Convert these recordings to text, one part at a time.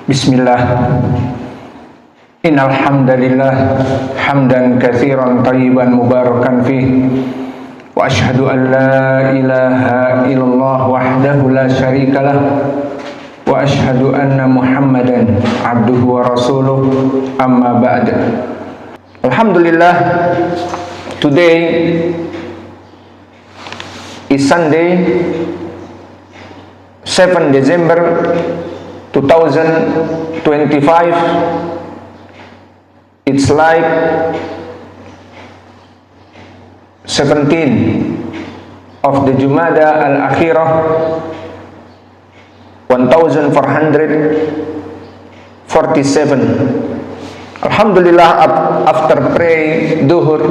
Bismillah. Innal hamdalillah hamdan katsiran thayyiban mubarakan fih. Wa asyhadu an la ilaha illallah wahdahu la syarikalah. Wa asyhadu anna Muhammadan abduhu wa rasuluh. Amma ba'd. Alhamdulillah, today is Sunday, 7 December 2025. It's like 17 of the Jumada al-Akhirah 1447. Alhamdulillah, after pray duhur,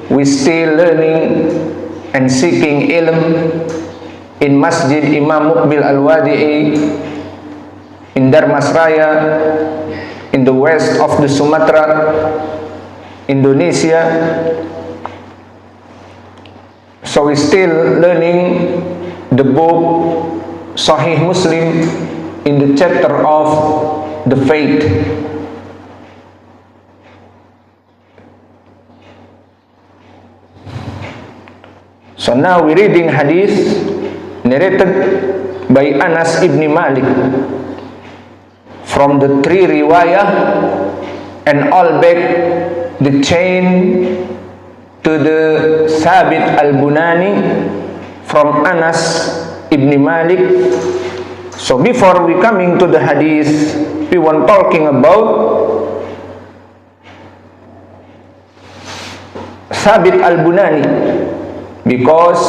we still learning and seeking ilm in Masjid Imam Muqbil Al-Wadi'i in Darmasraya, in the west of the Sumatra, Indonesia. So we still learning the book Sahih Muslim in the chapter of the faith. So now we reading hadith narrated by Anas ibn Malik from the three riwayah and all back the chain to the Thabit al-Bunani from Anas ibn Malik. So before we coming to the hadith, we want talking about Thabit al-Bunani because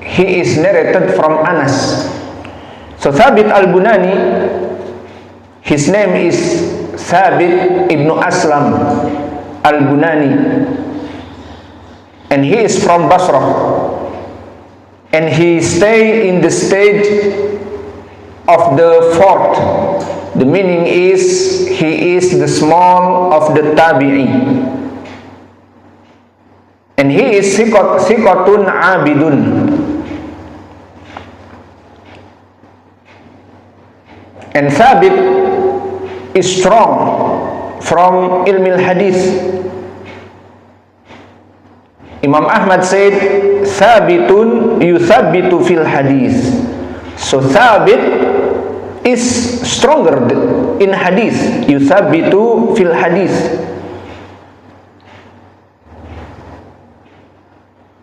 he is narrated from Anas. So Thabit al-Bunani, his name is Thabit ibn Aslam al-Bunani, and he is from Basra, and he stay in the stage of the fourth. The meaning is he is the small of the tabi'i, and he is sikotun abidun. And Thabit is strong from ilmil hadith. Imam Ahmad said, Thabitun yuthabbitu fil hadith. So Thabit is stronger in hadith. Yuthabbitu fil hadith.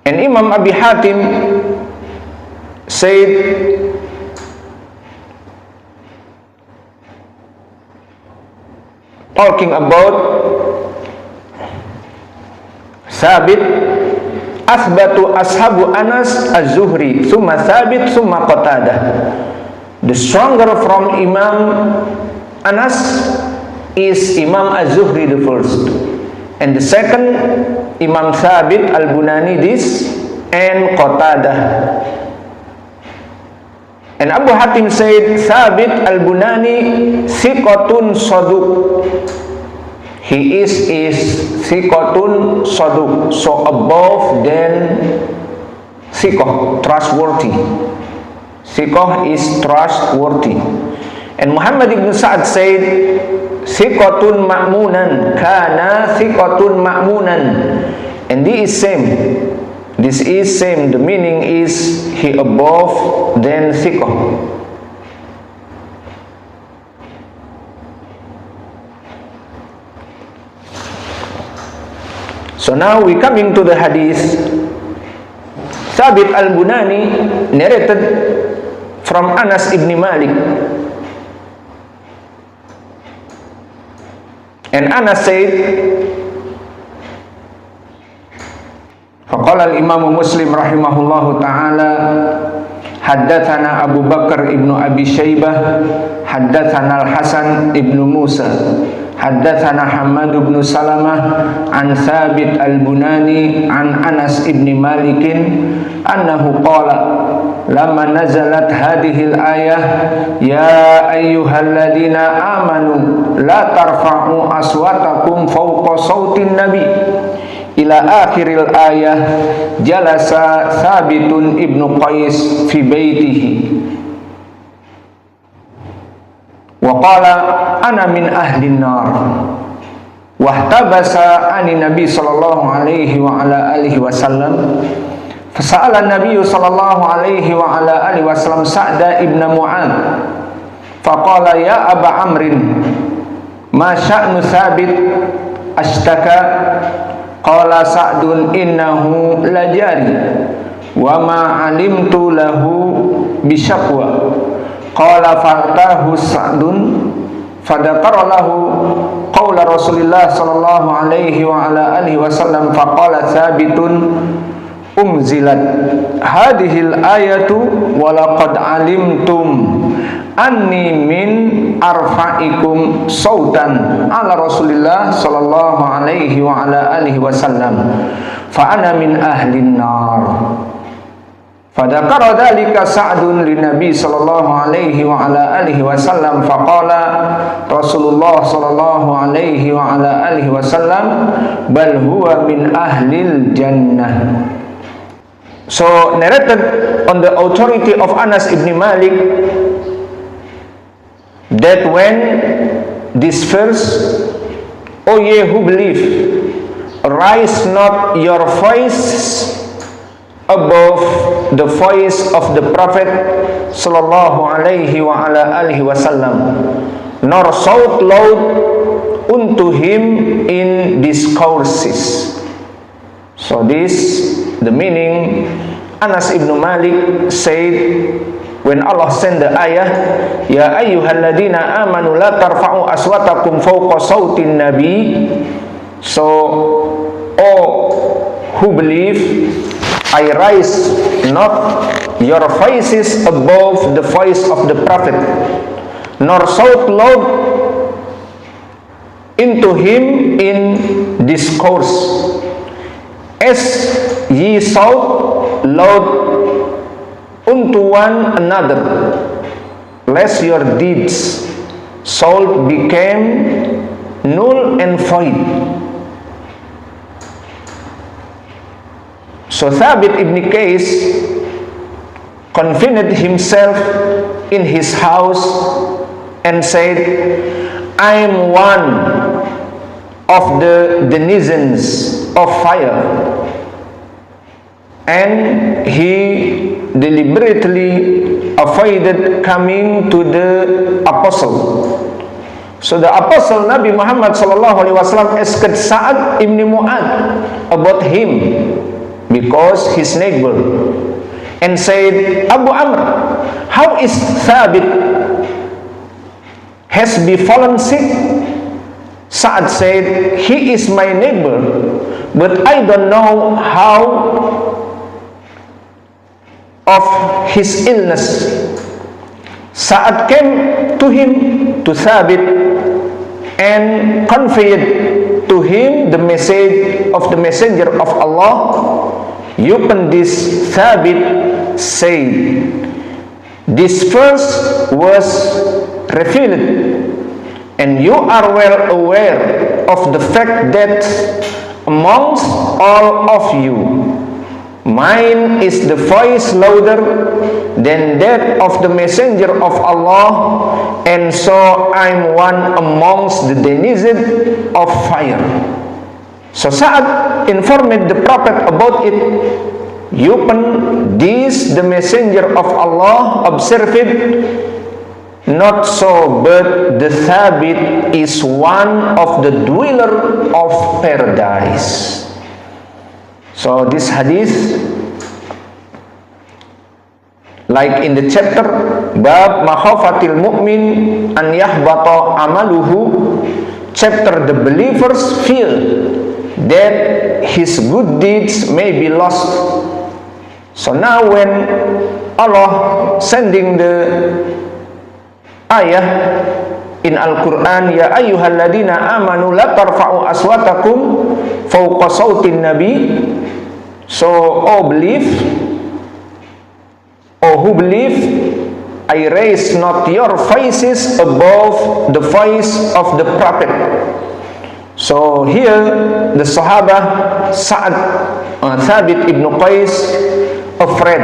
And Imam Abi Hatim said, talking about Thabit, athbatu ashabu Anas az-Zuhri, thumma Thabit, thumma Qatadah. The stronger from Imam Anas is Imam az-Zuhri the first, and the second Imam Thabit al-Bunani this, and Qatadah. And Abu Hatim said, Thabit al-Bunani thiqatun saduq. He is thiqatun saduq, so above than thiqah, trustworthy. Thiqah is trustworthy. And Muhammad ibn Sa'ad said, thiqatun ma'munan, kana thiqatun ma'munan. And this is same. This is same. The meaning is he above than thiqah. So now we coming to the hadith. Thabit al-Bunani narrated from Anas ibn Malik. And Anas said, faqala al-Imam Muslim rahimahullahu ta'ala, haddathana Abu Bakar ibn Abi Shaybah, haddathana Al-Hasan ibn Musa, haddathana Hamad ibn Salamah an Thabit al-Bunani an Anas ibn Malikin annahu qala lamma nazalat hadhihi al-ayah ya ayyuhalladhina amanu la tarfa'u aswatakum fawqa sawtin nabi ila akhiril ayah jalasa Thabitun ibnu Qais fi baitihi wa qala ana min ahlin nar. Wahtabasa ani Nabi sallallahu alaihi wa ala alihi wasallam. Fasa'ala Nabi sallallahu alaihi wa ala alihi wasallam Sa'da ibn Mu'adz. Faqala ya Aba Amrin, ma sya'nu Thabit ashtaka? Qala Sa'dun innahu lajari wa ma alimtu lahu bisyaqwa. Qala faltahu Sa'dun fadakara lahu qawla Rasulillah sallallahu alaihi wa ala alihi wasallam. Faqala Thabitun umzilat hadhil ayatu wa laqad alimtum anni min arfa'ikum sautan ala Rasulillah sallallahu alaihi wa ala alihi wasallam fa ana min ahlin nar. Fadakara dhalika Sa'dun li Nabi sallallahu alaihi wa ala alihi wasallam. Faqala Rasulullah sallallahu alaihi wa ala alihi wasallam bal huwa min ahlil jannah. So narrated on the authority of Anas ibn Malik that when this verse, O ye who believe, rise not your voice above the voice of the Prophet sallallahu alaihi wa ala alihi wasallam, nor shout loud unto him in discourses. So this the meaning. Anas ibn Malik said when Allah sent the ayah, ya ayyuhalladina amanu la tarfa'u aswatakum fawqa sautin nabi. So, oh who believe, I raise not your voices above the voice of the Prophet, nor shout loud into him in discourse, as ye shout loud unto one another, lest your deeds shall become null and void. So Thabit ibn Qais confined himself in his house and said, I am one of the denizens of fire. And he deliberately avoided coming to the apostle. So the apostle Nabi Muhammad sallallahu alaihi wasallam asked Sa'ad ibn Mu'adz about him because his neighbor, and said, Abu Amr, how is Thabit? Has befallen sick? Sa'ad said, he is my neighbor, but I don't know how of his illness. Sa'ad came to him, to Thabit, and conveyed to him the message of the messenger of Allah. Upon this, Thabit said, this verse was revealed, and you are well aware of the fact that amongst all of you, mine is the voice louder than that of the messenger of Allah, and so I'm one amongst the denizens of fire. So Sa'ad informed the Prophet about it. Upon this, the messenger of Allah observed, not so, but the Thabit is one of the dweller of paradise. So this hadith, like in the chapter Bab Makhafatil Mu'min an Yahbata Amaluhu, chapter the believer's fear that his good deeds may be lost. So now when Allah sending the ayah in Al-Quran, ya ayyuhalladina amanu la tarfa'u aswatakum fawqa sautin nabi. So oh believe, oh who believe, I raise not your voices above the voice of the Prophet. So here the Sahaba Sa'ad Thabit ibn Qais afraid.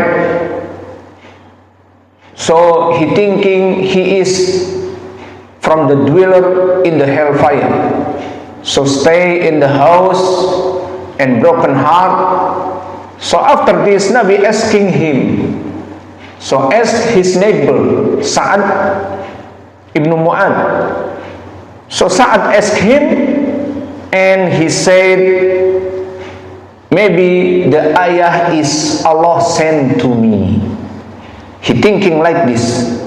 So he thinking he is from the dweller in the hellfire. So stay in the house and broken heart. So after this, Nabi asking him, so asked his neighbor Sa'ad ibn Mu'ad. So Sa'ad asked him, and he said, maybe the ayah is Allah sent to me. He thinking like this,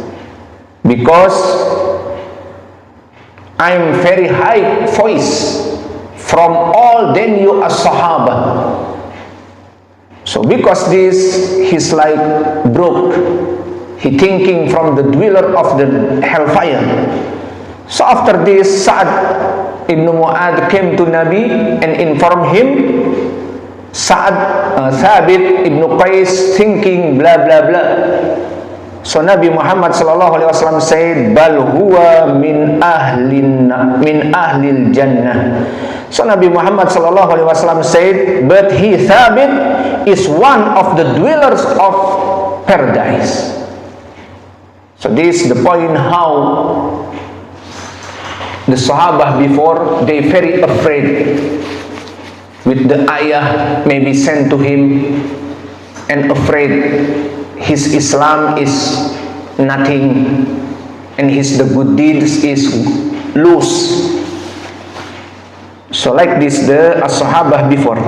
because I'm very high voice from all then you as-sahaba. So because this, he's like broke. He thinking from the dweller of the hellfire. So after this, Sa'ad ibn Mu'ad came to Nabi and informed him, Thabit ibn Qais thinking blah blah blah. So Nabi Muhammad sallallahu alaihi wasallam said, bal huwa min ahlil jannah. So Nabi Muhammad sallallahu alaihi wasallam said, but he Thabit is one of the dwellers of paradise. So this is the point how the Sahabah before, they very afraid with the ayah maybe sent to him, and afraid his Islam is nothing and his the good deeds is loose. So like this the Sahabah before.